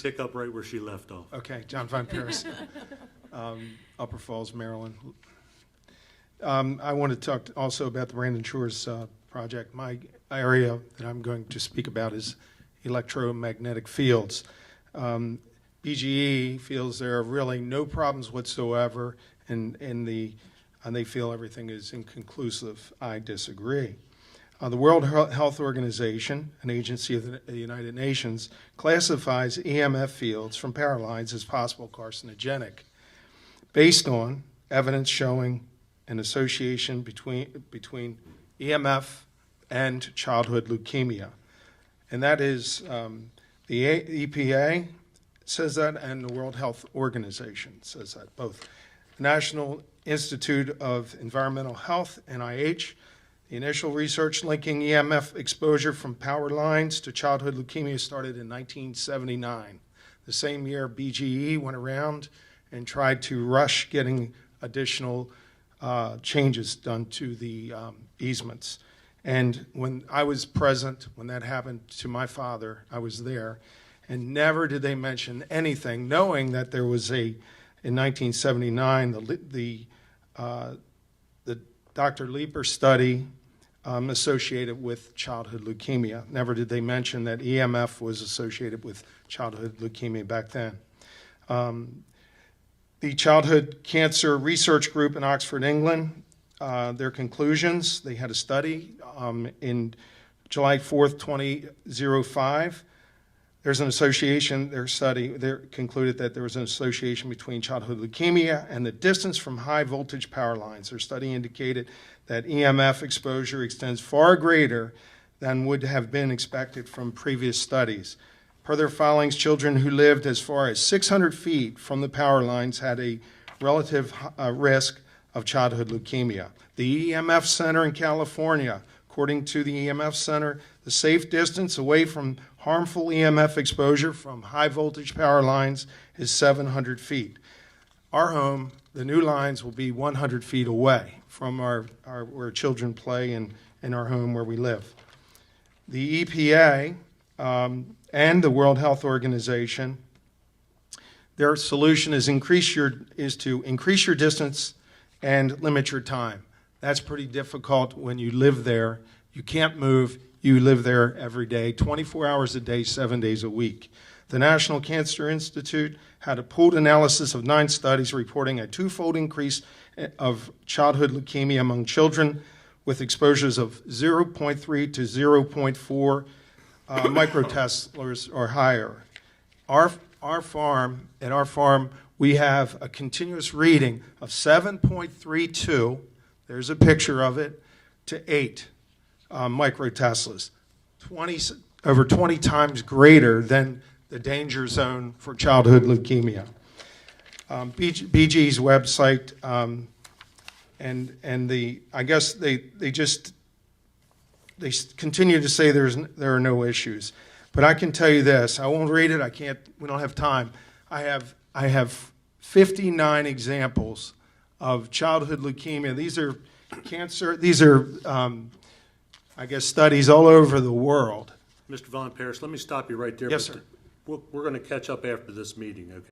Pick up right where she left off. Okay, John Von Paris, Upper Falls, Maryland. I want to talk also about the Brandon Shores project. My area that I'm going to speak about is electromagnetic fields. BGE feels there are really no problems whatsoever, and they feel everything is inconclusive. I disagree. The World Health Organization, an agency of the United Nations, classifies EMF fields from power lines as possible carcinogenic based on evidence showing an association between EMF and childhood leukemia. And that is the EPA says that, and the World Health Organization says that, both. The National Institute of Environmental Health, NIH, the initial research linking EMF exposure from power lines to childhood leukemia started in 1979. The same year, BGE went around and tried to rush getting additional changes done to the easements. And when I was present, when that happened to my father, I was there, and never did they mention anything, knowing that there was in 1979, the Dr. Leeper study associated with childhood leukemia. Never did they mention that EMF was associated with childhood leukemia back then. The Childhood Cancer Research Group in Oxford, England, their conclusions, they had a study in July 4th, 2005. There's an association, their study, they concluded that there was an association between childhood leukemia and the distance from high voltage power lines. Their study indicated that EMF exposure extends far greater than would have been expected from previous studies. Per their filings, children who lived as far as 600 feet from the power lines had a relative risk of childhood leukemia. The EMF Center in California, according to the EMF Center, the safe distance away from harmful EMF exposure from high voltage power lines is 700 feet. Our home, the new lines will be 100 feet away from where children play in our home where we live. The EPA and the World Health Organization, their solution is to increase your distance and limit your time. That's pretty difficult when you live there. You can't move. You live there every day, 24 hours a day, 7 days a week. The National Cancer Institute had a pooled analysis of 9 studies reporting a twofold increase of childhood leukemia among children with exposures of 0.3 to 0.4 microteslers or higher. Our farm, we have a continuous reading of 7.32, there's a picture of it, to 8 microteslas, over 20 times greater than the danger zone for childhood leukemia. BG's website, I guess they continue to say there are no issues. But I can tell you this, I won't read it, we don't have time. I have 59 examples of childhood leukemia. These are cancer, I guess, studies all over the world. Mr. Von Paris, let me stop you right there. Yes, sir. We're going to catch up after this meeting, okay?